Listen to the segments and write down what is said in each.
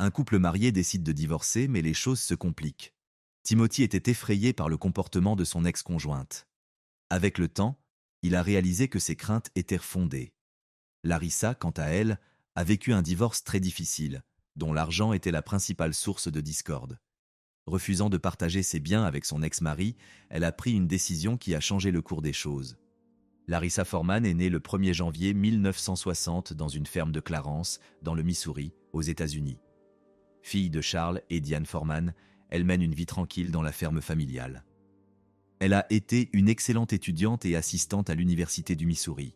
Un couple marié décide de divorcer, mais les choses se compliquent. Timothy était effrayé par le comportement de son ex-conjointe. Avec le temps, il a réalisé que ses craintes étaient fondées. Larissa, quant à elle, a vécu un divorce très difficile, dont l'argent était la principale source de discorde. Refusant de partager ses biens avec son ex-mari, elle a pris une décision qui a changé le cours des choses. Larissa Forman est née le 1er janvier 1960 dans une ferme de Clarence, dans le Missouri, aux États-Unis. Fille de Charles et Diane Forman, elle mène une vie tranquille dans la ferme familiale. Elle a été une excellente étudiante et assistante à l'Université du Missouri.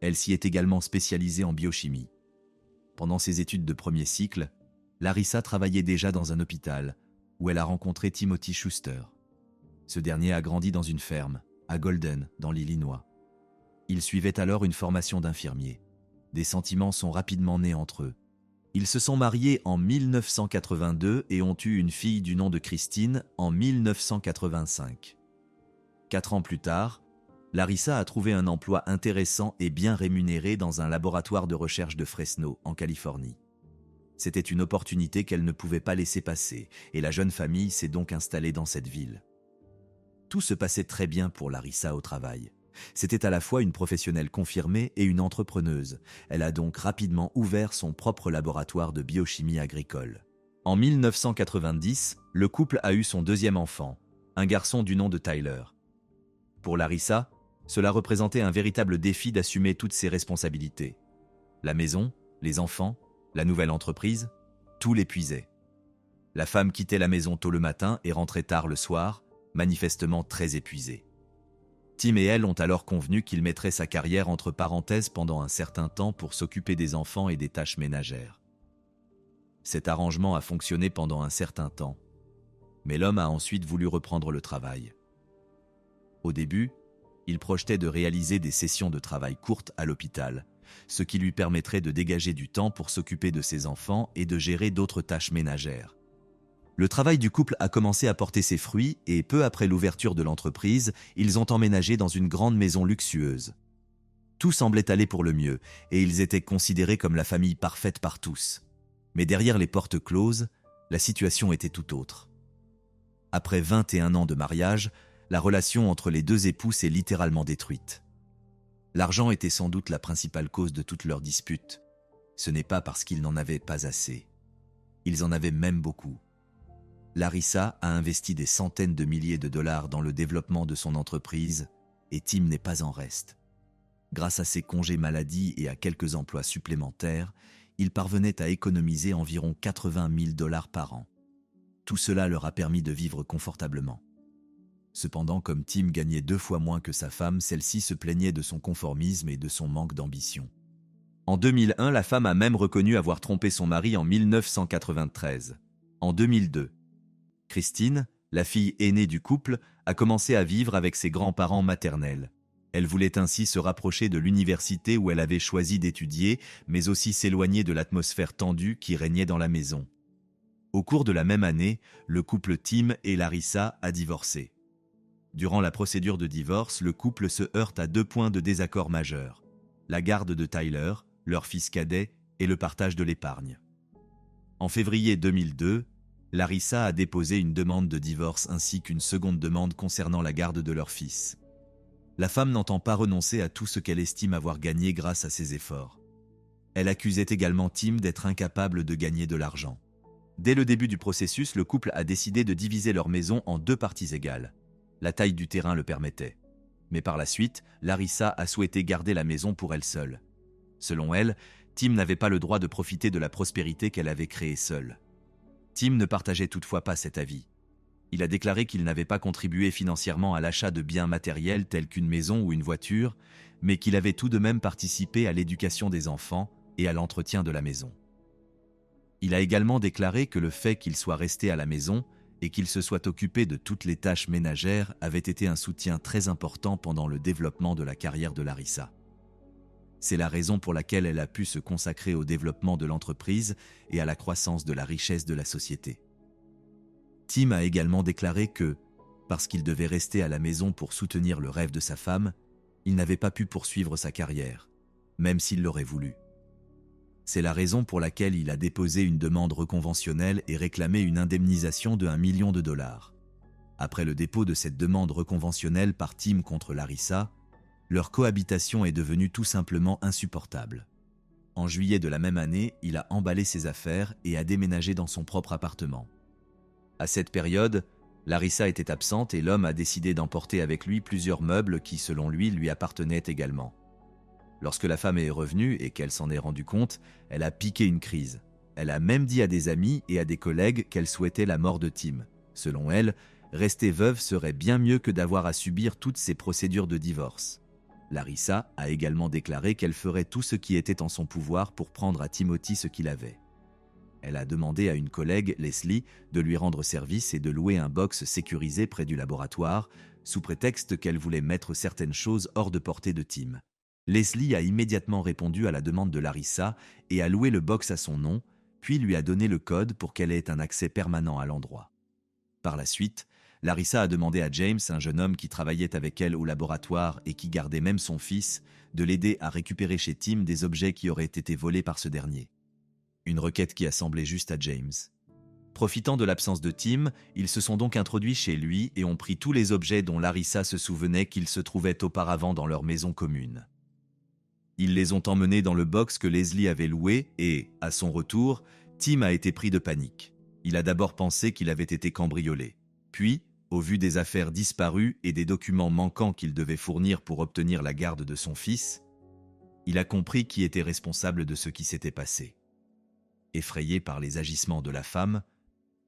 Elle s'y est également spécialisée en biochimie. Pendant ses études de premier cycle, Larissa travaillait déjà dans un hôpital, où elle a rencontré Timothy Schuster. Ce dernier a grandi dans une ferme, à Golden, dans l'Illinois. Il suivait alors une formation d'infirmier. Des sentiments sont rapidement nés entre eux. Ils se sont mariés en 1982 et ont eu une fille du nom de Christine en 1985. 4 ans plus tard, Larissa a trouvé un emploi intéressant et bien rémunéré dans un laboratoire de recherche de Fresno, en Californie. C'était une opportunité qu'elle ne pouvait pas laisser passer, et la jeune famille s'est donc installée dans cette ville. Tout se passait très bien pour Larissa au travail. C'était à la fois une professionnelle confirmée et une entrepreneuse. Elle a donc rapidement ouvert son propre laboratoire de biochimie agricole. En 1990, le couple a eu son deuxième enfant, un garçon du nom de Tyler. Pour Larissa, cela représentait un véritable défi d'assumer toutes ses responsabilités. La maison, les enfants, la nouvelle entreprise, tout l'épuisait. La femme quittait la maison tôt le matin et rentrait tard le soir, manifestement très épuisée. Tim et elle ont alors convenu qu'il mettrait sa carrière entre parenthèses pendant un certain temps pour s'occuper des enfants et des tâches ménagères. Cet arrangement a fonctionné pendant un certain temps, mais l'homme a ensuite voulu reprendre le travail. Au début, il projetait de réaliser des sessions de travail courtes à l'hôpital, ce qui lui permettrait de dégager du temps pour s'occuper de ses enfants et de gérer d'autres tâches ménagères. Le travail du couple a commencé à porter ses fruits et peu après l'ouverture de l'entreprise, ils ont emménagé dans une grande maison luxueuse. Tout semblait aller pour le mieux et ils étaient considérés comme la famille parfaite par tous. Mais derrière les portes closes, la situation était tout autre. Après 21 ans de mariage, la relation entre les deux époux s'est littéralement détruite. L'argent était sans doute la principale cause de toutes leurs disputes. Ce n'est pas parce qu'ils n'en avaient pas assez. Ils en avaient même beaucoup. Larissa a investi des centaines de milliers de dollars dans le développement de son entreprise et Tim n'est pas en reste. Grâce à ses congés maladie et à quelques emplois supplémentaires, il parvenait à économiser environ 80 000 dollars par an. Tout cela leur a permis de vivre confortablement. Cependant, comme Tim gagnait 2 fois moins que sa femme, celle-ci se plaignait de son conformisme et de son manque d'ambition. En 2001, la femme a même reconnu avoir trompé son mari en 1993. En 2002, Christine, la fille aînée du couple, a commencé à vivre avec ses grands-parents maternels. Elle voulait ainsi se rapprocher de l'université où elle avait choisi d'étudier, mais aussi s'éloigner de l'atmosphère tendue qui régnait dans la maison. Au cours de la même année, le couple Tim et Larissa a divorcé. Durant la procédure de divorce, le couple se heurte à 2 points de désaccord majeurs: la garde de Tyler, leur fils cadet, et le partage de l'épargne. En février 2002, Larissa a déposé une demande de divorce ainsi qu'une seconde demande concernant la garde de leur fils. La femme n'entend pas renoncer à tout ce qu'elle estime avoir gagné grâce à ses efforts. Elle accusait également Tim d'être incapable de gagner de l'argent. Dès le début du processus, le couple a décidé de diviser leur maison en 2 parties égales. La taille du terrain le permettait. Mais par la suite, Larissa a souhaité garder la maison pour elle seule. Selon elle, Tim n'avait pas le droit de profiter de la prospérité qu'elle avait créée seule. Tim ne partageait toutefois pas cet avis. Il a déclaré qu'il n'avait pas contribué financièrement à l'achat de biens matériels tels qu'une maison ou une voiture, mais qu'il avait tout de même participé à l'éducation des enfants et à l'entretien de la maison. Il a également déclaré que le fait qu'il soit resté à la maison et qu'il se soit occupé de toutes les tâches ménagères avait été un soutien très important pendant le développement de la carrière de Larissa. C'est la raison pour laquelle elle a pu se consacrer au développement de l'entreprise et à la croissance de la richesse de la société. Tim a également déclaré que, parce qu'il devait rester à la maison pour soutenir le rêve de sa femme, il n'avait pas pu poursuivre sa carrière, même s'il l'aurait voulu. C'est la raison pour laquelle il a déposé une demande reconventionnelle et réclamé une indemnisation de $1 million. Après le dépôt de cette demande reconventionnelle par Tim contre Larissa, leur cohabitation est devenue tout simplement insupportable. En juillet de la même année, il a emballé ses affaires et a déménagé dans son propre appartement. À cette période, Larissa était absente et l'homme a décidé d'emporter avec lui plusieurs meubles qui, selon lui appartenaient également. Lorsque la femme est revenue et qu'elle s'en est rendue compte, elle a piqué une crise. Elle a même dit à des amis et à des collègues qu'elle souhaitait la mort de Tim. Selon elle, rester veuve serait bien mieux que d'avoir à subir toutes ces procédures de divorce. Larissa a également déclaré qu'elle ferait tout ce qui était en son pouvoir pour prendre à Timothy ce qu'il avait. Elle a demandé à une collègue, Leslie, de lui rendre service et de louer un box sécurisé près du laboratoire, sous prétexte qu'elle voulait mettre certaines choses hors de portée de Tim. Leslie a immédiatement répondu à la demande de Larissa et a loué le box à son nom, puis lui a donné le code pour qu'elle ait un accès permanent à l'endroit. Par la suite, Larissa a demandé à James, un jeune homme qui travaillait avec elle au laboratoire et qui gardait même son fils, de l'aider à récupérer chez Tim des objets qui auraient été volés par ce dernier. Une requête qui a semblé juste à James. Profitant de l'absence de Tim, ils se sont donc introduits chez lui et ont pris tous les objets dont Larissa se souvenait qu'ils se trouvaient auparavant dans leur maison commune. Ils les ont emmenés dans le box que Leslie avait loué et, à son retour, Tim a été pris de panique. Il a d'abord pensé qu'il avait été cambriolé. Puis, au vu des affaires disparues et des documents manquants qu'il devait fournir pour obtenir la garde de son fils, il a compris qui était responsable de ce qui s'était passé. Effrayé par les agissements de la femme,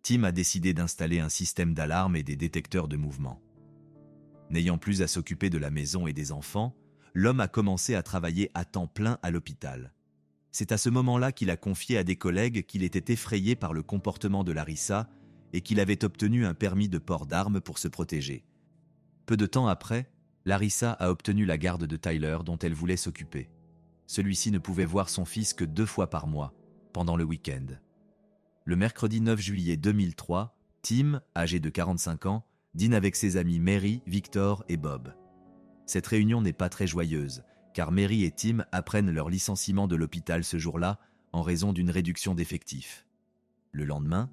Tim a décidé d'installer un système d'alarme et des détecteurs de mouvement. N'ayant plus à s'occuper de la maison et des enfants, l'homme a commencé à travailler à temps plein à l'hôpital. C'est à ce moment-là qu'il a confié à des collègues qu'il était effrayé par le comportement de Larissa et qu'il avait obtenu un permis de port d'armes pour se protéger. Peu de temps après, Larissa a obtenu la garde de Tyler dont elle voulait s'occuper. Celui-ci ne pouvait voir son fils que 2 fois par mois, pendant le week-end. Le mercredi 9 juillet 2003, Tim, âgé de 45 ans, dîne avec ses amis Mary, Victor et Bob. Cette réunion n'est pas très joyeuse, car Mary et Tim apprennent leur licenciement de l'hôpital ce jour-là en raison d'une réduction d'effectifs. Le lendemain,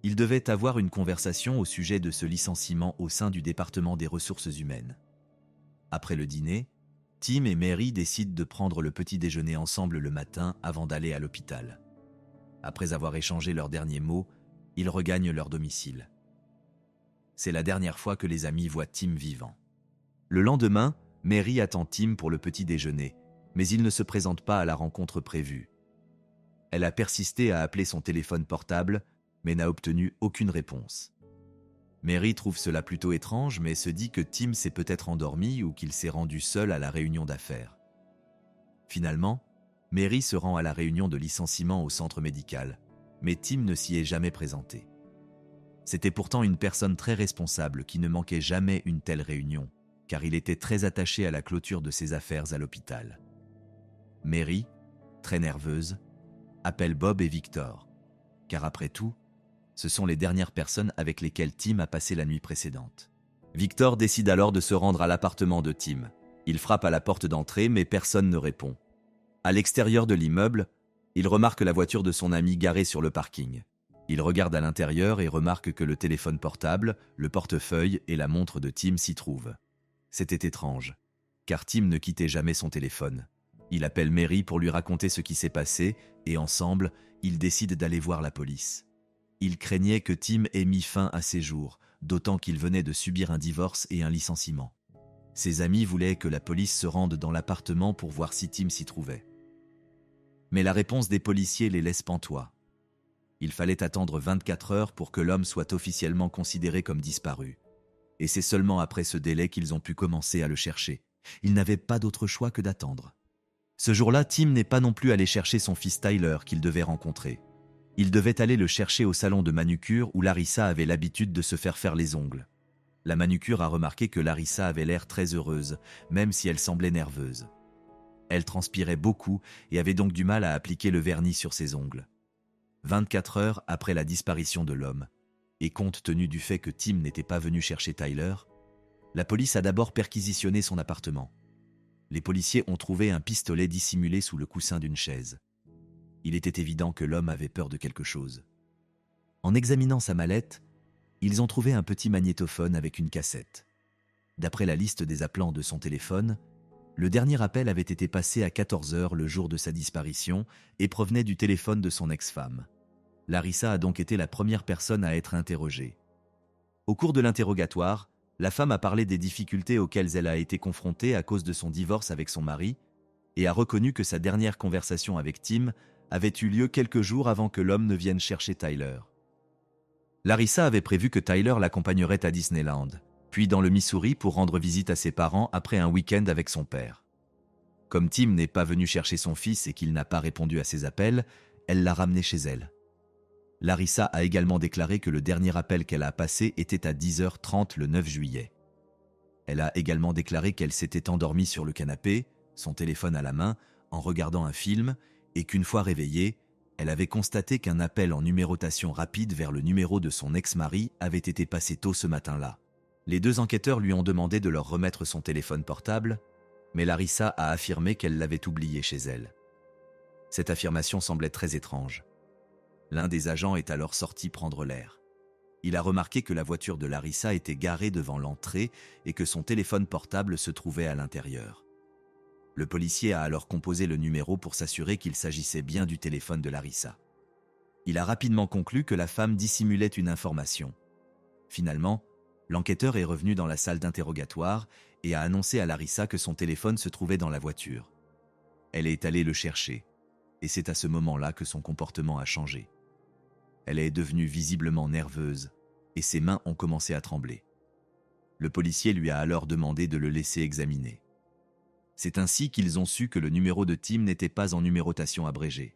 ils devaient avoir une conversation au sujet de ce licenciement au sein du département des ressources humaines. Après le dîner, Tim et Mary décident de prendre le petit déjeuner ensemble le matin avant d'aller à l'hôpital. Après avoir échangé leurs derniers mots, ils regagnent leur domicile. C'est la dernière fois que les amis voient Tim vivant. Le lendemain, Mary attend Tim pour le petit déjeuner, mais il ne se présente pas à la rencontre prévue. Elle a persisté à appeler son téléphone portable, mais n'a obtenu aucune réponse. Mary trouve cela plutôt étrange, mais se dit que Tim s'est peut-être endormi ou qu'il s'est rendu seul à la réunion d'affaires. Finalement, Mary se rend à la réunion de licenciement au centre médical, mais Tim ne s'y est jamais présenté. C'était pourtant une personne très responsable qui ne manquait jamais une telle réunion, car il était très attaché à la clôture de ses affaires à l'hôpital. Mary, très nerveuse, appelle Bob et Victor, car après tout, ce sont les dernières personnes avec lesquelles Tim a passé la nuit précédente. Victor décide alors de se rendre à l'appartement de Tim. Il frappe à la porte d'entrée, mais personne ne répond. À l'extérieur de l'immeuble, il remarque la voiture de son ami garée sur le parking. Il regarde à l'intérieur et remarque que le téléphone portable, le portefeuille et la montre de Tim s'y trouvent. C'était étrange, car Tim ne quittait jamais son téléphone. Il appelle Mary pour lui raconter ce qui s'est passé et ensemble, ils décident d'aller voir la police. Il craignait que Tim ait mis fin à ses jours, d'autant qu'il venait de subir un divorce et un licenciement. Ses amis voulaient que la police se rende dans l'appartement pour voir si Tim s'y trouvait. Mais la réponse des policiers les laisse pantois. Il fallait attendre 24 heures pour que l'homme soit officiellement considéré comme disparu. Et c'est seulement après ce délai qu'ils ont pu commencer à le chercher. Ils n'avaient pas d'autre choix que d'attendre. Ce jour-là, Tim n'est pas non plus allé chercher son fils Tyler qu'il devait rencontrer. Il devait aller le chercher au salon de manucure où Larissa avait l'habitude de se faire les ongles. La manucure a remarqué que Larissa avait l'air très heureuse, même si elle semblait nerveuse. Elle transpirait beaucoup et avait donc du mal à appliquer le vernis sur ses ongles. 24 heures après la disparition de l'homme, et compte tenu du fait que Tim n'était pas venu chercher Tyler, la police a d'abord perquisitionné son appartement. Les policiers ont trouvé un pistolet dissimulé sous le coussin d'une chaise. Il était évident que l'homme avait peur de quelque chose. En examinant sa mallette, ils ont trouvé un petit magnétophone avec une cassette. D'après la liste des appelants de son téléphone, le dernier appel avait été passé à 14 heures le jour de sa disparition et provenait du téléphone de son ex-femme. Larissa a donc été la première personne à être interrogée. Au cours de l'interrogatoire, la femme a parlé des difficultés auxquelles elle a été confrontée à cause de son divorce avec son mari et a reconnu que sa dernière conversation avec Tim avait eu lieu quelques jours avant que l'homme ne vienne chercher Tyler. Larissa avait prévu que Tyler l'accompagnerait à Disneyland, puis dans le Missouri pour rendre visite à ses parents après un week-end avec son père. Comme Tim n'est pas venu chercher son fils et qu'il n'a pas répondu à ses appels, elle l'a ramené chez elle. Larissa a également déclaré que le dernier appel qu'elle a passé était à 10h30 le 9 juillet. Elle a également déclaré qu'elle s'était endormie sur le canapé, son téléphone à la main, en regardant un film, et qu'une fois réveillée, elle avait constaté qu'un appel en numérotation rapide vers le numéro de son ex-mari avait été passé tôt ce matin-là. Les deux enquêteurs lui ont demandé de leur remettre son téléphone portable, mais Larissa a affirmé qu'elle l'avait oublié chez elle. Cette affirmation semblait très étrange. L'un des agents est alors sorti prendre l'air. Il a remarqué que la voiture de Larissa était garée devant l'entrée et que son téléphone portable se trouvait à l'intérieur. Le policier a alors composé le numéro pour s'assurer qu'il s'agissait bien du téléphone de Larissa. Il a rapidement conclu que la femme dissimulait une information. Finalement, l'enquêteur est revenu dans la salle d'interrogatoire et a annoncé à Larissa que son téléphone se trouvait dans la voiture. Elle est allée le chercher, et c'est à ce moment-là que son comportement a changé. Elle est devenue visiblement nerveuse, et ses mains ont commencé à trembler. Le policier lui a alors demandé de le laisser examiner. C'est ainsi qu'ils ont su que le numéro de Tim n'était pas en numérotation abrégée.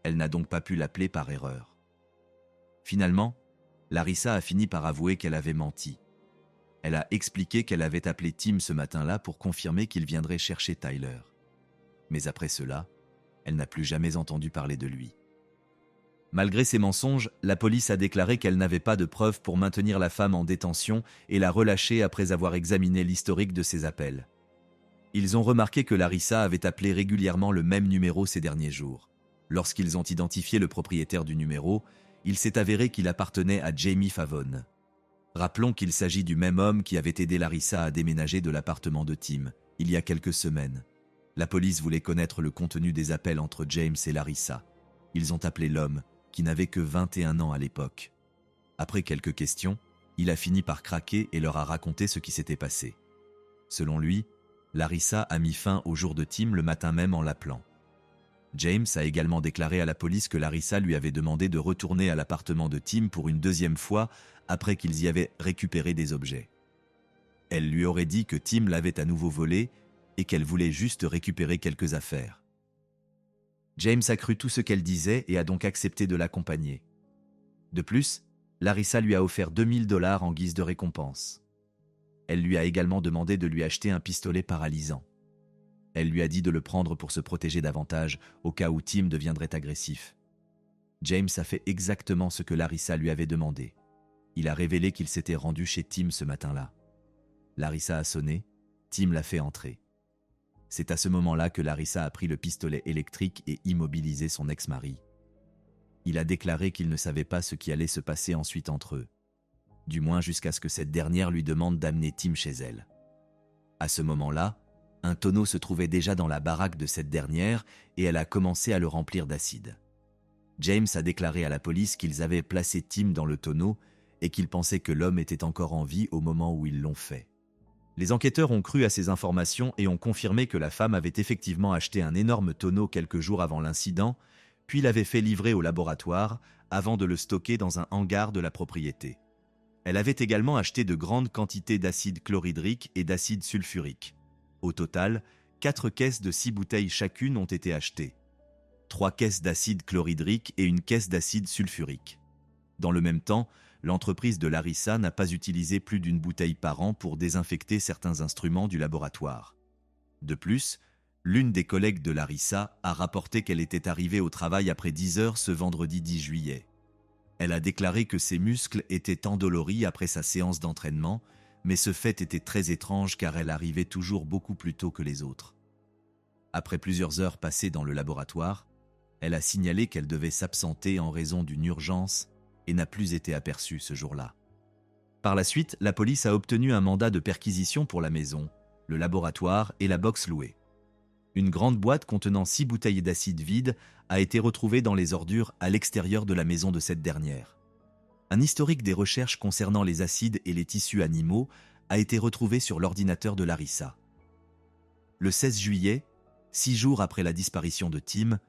Elle n'a donc pas pu l'appeler par erreur. Finalement, Larissa a fini par avouer qu'elle avait menti. Elle a expliqué qu'elle avait appelé Tim ce matin-là pour confirmer qu'il viendrait chercher Tyler. Mais après cela, elle n'a plus jamais entendu parler de lui. Malgré ces mensonges, la police a déclaré qu'elle n'avait pas de preuves pour maintenir la femme en détention et l'a relâchée après avoir examiné l'historique de ses appels. Ils ont remarqué que Larissa avait appelé régulièrement le même numéro ces derniers jours. Lorsqu'ils ont identifié le propriétaire du numéro, il s'est avéré qu'il appartenait à Jamie Favone. Rappelons qu'il s'agit du même homme qui avait aidé Larissa à déménager de l'appartement de Tim, il y a quelques semaines. La police voulait connaître le contenu des appels entre James et Larissa. Ils ont appelé l'homme, qui n'avait que 21 ans à l'époque. Après quelques questions, il a fini par craquer et leur a raconté ce qui s'était passé. Selon lui, Larissa a mis fin au jour de Tim le matin même en l'appelant. James a également déclaré à la police que Larissa lui avait demandé de retourner à l'appartement de Tim pour une deuxième fois après qu'ils y avaient récupéré des objets. Elle lui aurait dit que Tim l'avait à nouveau volé et qu'elle voulait juste récupérer quelques affaires. James a cru tout ce qu'elle disait et a donc accepté de l'accompagner. De plus, Larissa lui a offert $2000 en guise de récompense. Elle lui a également demandé de lui acheter un pistolet paralysant. Elle lui a dit de le prendre pour se protéger davantage au cas où Tim deviendrait agressif. James a fait exactement ce que Larissa lui avait demandé. Il a révélé qu'il s'était rendu chez Tim ce matin-là. Larissa a sonné, Tim l'a fait entrer. C'est à ce moment-là que Larissa a pris le pistolet électrique et immobilisé son ex-mari. Il a déclaré qu'il ne savait pas ce qui allait se passer ensuite entre eux. Du moins jusqu'à ce que cette dernière lui demande d'amener Tim chez elle. À ce moment-là, un tonneau se trouvait déjà dans la baraque de cette dernière et elle a commencé à le remplir d'acide. James a déclaré à la police qu'ils avaient placé Tim dans le tonneau et qu'ils pensaient que l'homme était encore en vie au moment où ils l'ont fait. Les enquêteurs ont cru à ces informations et ont confirmé que la femme avait effectivement acheté un énorme tonneau quelques jours avant l'incident, puis l'avait fait livrer au laboratoire avant de le stocker dans un hangar de la propriété. Elle avait également acheté de grandes quantités d'acide chlorhydrique et d'acide sulfurique. Au total, 4 caisses de 6 bouteilles chacune ont été achetées. 3 caisses d'acide chlorhydrique et une caisse d'acide sulfurique. Dans le même temps, l'entreprise de Larissa n'a pas utilisé plus d'une bouteille par an pour désinfecter certains instruments du laboratoire. De plus, l'une des collègues de Larissa a rapporté qu'elle était arrivée au travail après 10 heures ce vendredi 10 juillet. Elle a déclaré que ses muscles étaient endoloris après sa séance d'entraînement, mais ce fait était très étrange car elle arrivait toujours beaucoup plus tôt que les autres. Après plusieurs heures passées dans le laboratoire, Elle a signalé qu'elle devait s'absenter en raison d'une urgence et n'a plus été aperçue ce jour-là. Par la suite, la police a obtenu un mandat de perquisition pour la maison, le laboratoire et la box louée. Une grande boîte contenant 6 bouteilles d'acide vide a été retrouvée dans les ordures à l'extérieur de la maison de cette dernière. Un historique des recherches concernant les acides et les tissus animaux a été retrouvé sur l'ordinateur de Larissa. Le 16 juillet, 6 jours après la disparition de Tim,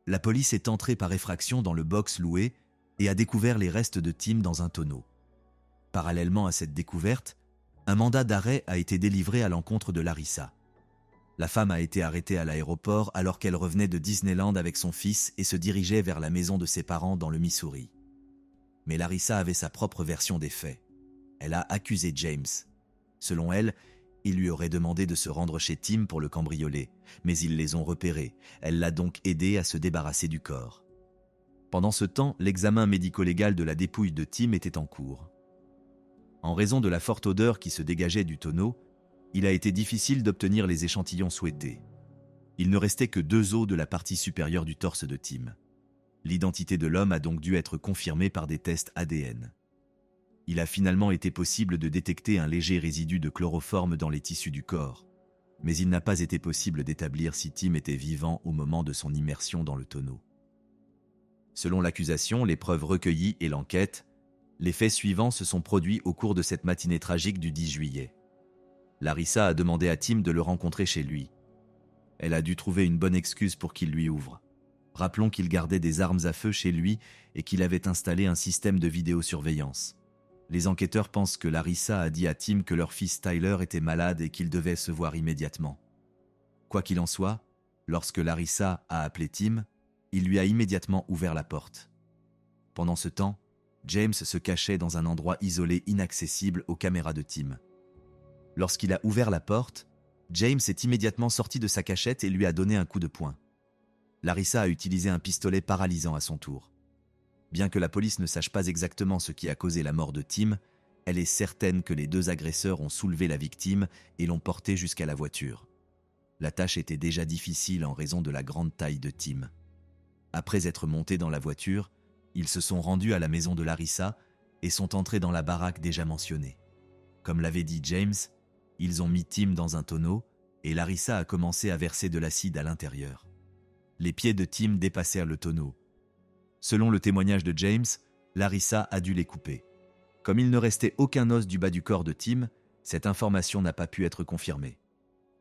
la police est entrée par effraction dans le box loué et a découvert les restes de Tim dans un tonneau. Parallèlement à cette découverte, un mandat d'arrêt a été délivré à l'encontre de Larissa. La femme a été arrêtée à l'aéroport alors qu'elle revenait de Disneyland avec son fils et se dirigeait vers la maison de ses parents dans le Missouri. Mais Larissa avait sa propre version des faits. Elle a accusé James. Selon elle, il lui aurait demandé de se rendre chez Tim pour le cambrioler, mais ils les ont repérés. Elle l'a donc aidé à se débarrasser du corps. Pendant ce temps, l'examen médico-légal de la dépouille de Tim était en cours. En raison de la forte odeur qui se dégageait du tonneau, il a été difficile d'obtenir les échantillons souhaités. Il ne restait que 2 os de la partie supérieure du torse de Tim. L'identité de l'homme a donc dû être confirmée par des tests ADN. Il a finalement été possible de détecter un léger résidu de chloroforme dans les tissus du corps, mais il n'a pas été possible d'établir si Tim était vivant au moment de son immersion dans le tonneau. Selon l'accusation, les preuves recueillies et l'enquête, les faits suivants se sont produits au cours de cette matinée tragique du 10 juillet. Larissa a demandé à Tim de le rencontrer chez lui. Elle a dû trouver une bonne excuse pour qu'il lui ouvre. Rappelons qu'il gardait des armes à feu chez lui et qu'il avait installé un système de vidéosurveillance. Les enquêteurs pensent que Larissa a dit à Tim que leur fils Tyler était malade et qu'il devait se voir immédiatement. Quoi qu'il en soit, lorsque Larissa a appelé Tim, il lui a immédiatement ouvert la porte. Pendant ce temps, James se cachait dans un endroit isolé inaccessible aux caméras de Tim. Lorsqu'il a ouvert la porte, James est immédiatement sorti de sa cachette et lui a donné un coup de poing. Larissa a utilisé un pistolet paralysant à son tour. Bien que la police ne sache pas exactement ce qui a causé la mort de Tim, elle est certaine que les 2 agresseurs ont soulevé la victime et l'ont portée jusqu'à la voiture. La tâche était déjà difficile en raison de la grande taille de Tim. Après être montés dans la voiture, ils se sont rendus à la maison de Larissa et sont entrés dans la baraque déjà mentionnée. Comme l'avait dit James, ils ont mis Tim dans un tonneau et Larissa a commencé à verser de l'acide à l'intérieur. Les pieds de Tim dépassèrent le tonneau. Selon le témoignage de James, Larissa a dû les couper. Comme il ne restait aucun os du bas du corps de Tim, cette information n'a pas pu être confirmée.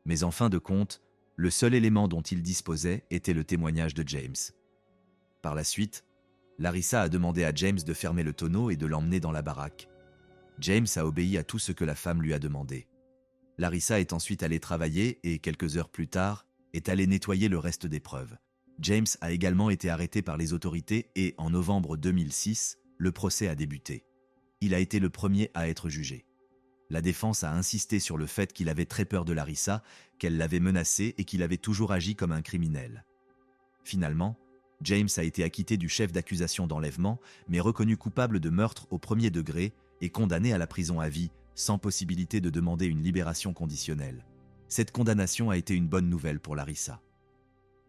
Mais en fin de compte, le seul élément dont il disposait était le témoignage de James. Par la suite, Larissa a demandé à James de fermer le tonneau et de l'emmener dans la baraque. James a obéi à tout ce que la femme lui a demandé. Larissa est ensuite allée travailler et, quelques heures plus tard, est allée nettoyer le reste des preuves. James a également été arrêté par les autorités et, en novembre 2006, le procès a débuté. Il a été le premier à être jugé. La défense a insisté sur le fait qu'il avait très peur de Larissa, qu'elle l'avait menacé et qu'il avait toujours agi comme un criminel. Finalement, James a été acquitté du chef d'accusation d'enlèvement, mais reconnu coupable de meurtre au 1er degré et condamné à la prison à vie, sans possibilité de demander une libération conditionnelle. Cette condamnation a été une bonne nouvelle pour Larissa.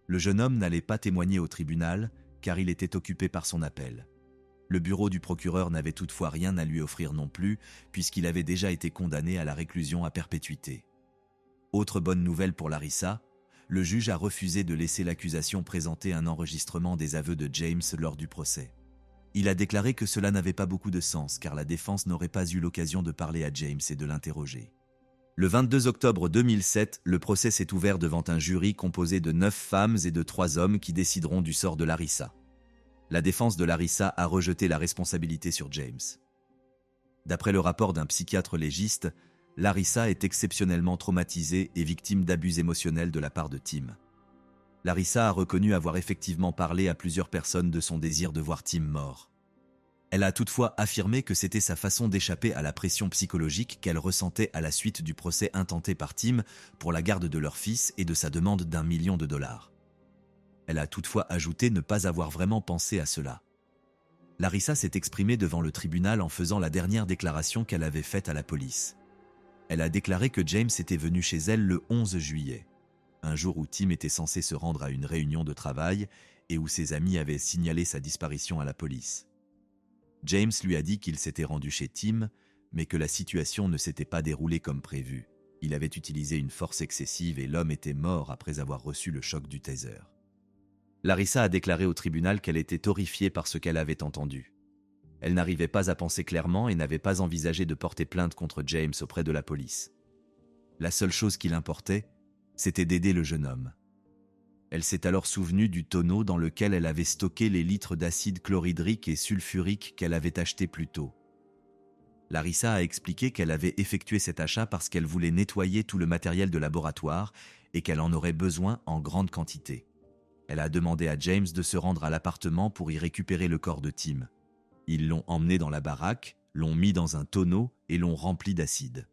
Le jeune homme n'allait pas témoigner au tribunal, car il était occupé par son appel. Le bureau du procureur n'avait toutefois rien à lui offrir non plus, puisqu'il avait déjà été condamné à la réclusion à perpétuité. Autre bonne nouvelle pour Larissa, le juge a refusé de laisser l'accusation présenter un enregistrement des aveux de James lors du procès. Il a déclaré que cela n'avait pas beaucoup de sens, car la défense n'aurait pas eu l'occasion de parler à James et de l'interroger. Le 22 octobre 2007, le procès s'est ouvert devant un jury composé de 9 femmes et de 3 hommes qui décideront du sort de Larissa. La défense de Larissa a rejeté la responsabilité sur James. D'après le rapport d'un psychiatre légiste, Larissa est exceptionnellement traumatisée et victime d'abus émotionnels de la part de Tim. Larissa a reconnu avoir effectivement parlé à plusieurs personnes de son désir de voir Tim mort. Elle a toutefois affirmé que c'était sa façon d'échapper à la pression psychologique qu'elle ressentait à la suite du procès intenté par Tim pour la garde de leur fils et de sa demande d'1 million de dollars. Elle a toutefois ajouté ne pas avoir vraiment pensé à cela. Larissa s'est exprimée devant le tribunal en faisant la dernière déclaration qu'elle avait faite à la police. Elle a déclaré que James était venu chez elle le 11 juillet, un jour où Tim était censé se rendre à une réunion de travail, et où ses amis avaient signalé sa disparition à la police. James lui a dit qu'il s'était rendu chez Tim, mais que la situation ne s'était pas déroulée comme prévu. Il avait utilisé une force excessive et l'homme était mort après avoir reçu le choc du taser. Larissa a déclaré au tribunal qu'elle était horrifiée par ce qu'elle avait entendu. Elle n'arrivait pas à penser clairement et n'avait pas envisagé de porter plainte contre James auprès de la police. La seule chose qui l'importait, c'était d'aider le jeune homme. Elle s'est alors souvenue du tonneau dans lequel elle avait stocké les litres d'acide chlorhydrique et sulfurique qu'elle avait achetés plus tôt. Larissa a expliqué qu'elle avait effectué cet achat parce qu'elle voulait nettoyer tout le matériel de laboratoire et qu'elle en aurait besoin en grande quantité. Elle a demandé à James de se rendre à l'appartement pour y récupérer le corps de Tim. Ils l'ont emmené dans la baraque, l'ont mis dans un tonneau et l'ont rempli d'acide.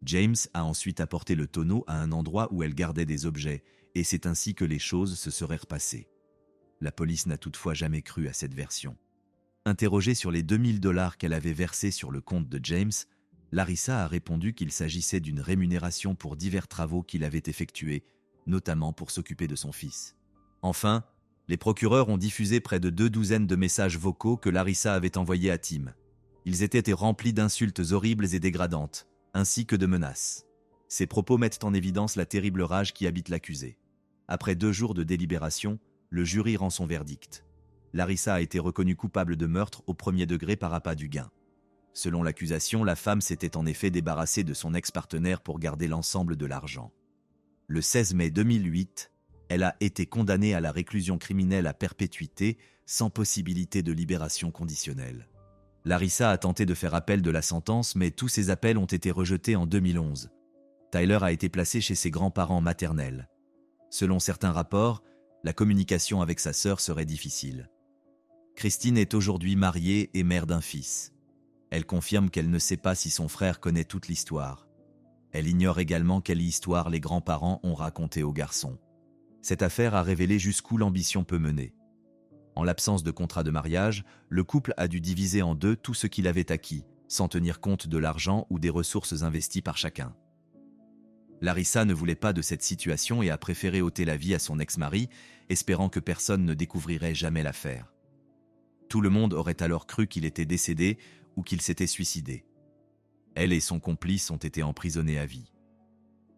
James a ensuite apporté le tonneau à un endroit où elle gardait des objets, et c'est ainsi que les choses se seraient repassées. La police n'a toutefois jamais cru à cette version. Interrogée sur les 2000 $ qu'elle avait versés sur le compte de James, Larissa a répondu qu'il s'agissait d'une rémunération pour divers travaux qu'il avait effectués, notamment pour s'occuper de son fils. Enfin, les procureurs ont diffusé près de 2 douzaines de messages vocaux que Larissa avait envoyés à Tim. Ils étaient remplis d'insultes horribles et dégradantes, ainsi que de menaces. Ces propos mettent en évidence la terrible rage qui habite l'accusé. Après 2 jours de délibération, le jury rend son verdict. Larissa a été reconnue coupable de meurtre au premier degré par appât du gain. Selon l'accusation, la femme s'était en effet débarrassée de son ex-partenaire pour garder l'ensemble de l'argent. Le 16 mai 2008, elle a été condamnée à la réclusion criminelle à perpétuité sans possibilité de libération conditionnelle. Larissa a tenté de faire appel de la sentence, mais tous ses appels ont été rejetés en 2011. Tyler a été placé chez ses grands-parents maternels. Selon certains rapports, la communication avec sa sœur serait difficile. Christine est aujourd'hui mariée et mère d'un fils. Elle confirme qu'elle ne sait pas si son frère connaît toute l'histoire. Elle ignore également quelle histoire les grands-parents ont racontée au garçon. Cette affaire a révélé jusqu'où l'ambition peut mener. En l'absence de contrat de mariage, le couple a dû diviser en deux tout ce qu'il avait acquis, sans tenir compte de l'argent ou des ressources investies par chacun. Larissa ne voulait pas de cette situation et a préféré ôter la vie à son ex-mari, espérant que personne ne découvrirait jamais l'affaire. Tout le monde aurait alors cru qu'il était décédé ou qu'il s'était suicidé. Elle et son complice ont été emprisonnés à vie.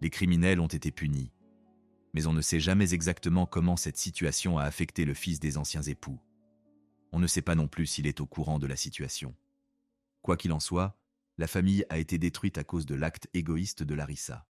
Les criminels ont été punis. Mais on ne sait jamais exactement comment cette situation a affecté le fils des anciens époux. On ne sait pas non plus s'il est au courant de la situation. Quoi qu'il en soit, la famille a été détruite à cause de l'acte égoïste de Larissa.